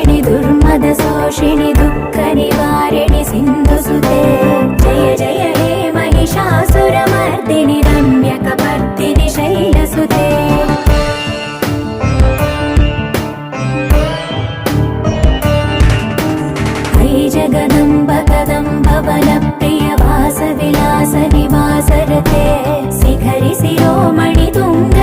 नाशिनि दुर्मदशोषिणि दुःखनिवारिणि सिन्धुसुते जय जय हे महिषासुरमर्दिनि रम्यकपर्दिनि शैलसुते जगदम्ब कदम्ब वनप्रिय वासविलास निवासरते शिखरि शिरोमणि तुङ्ग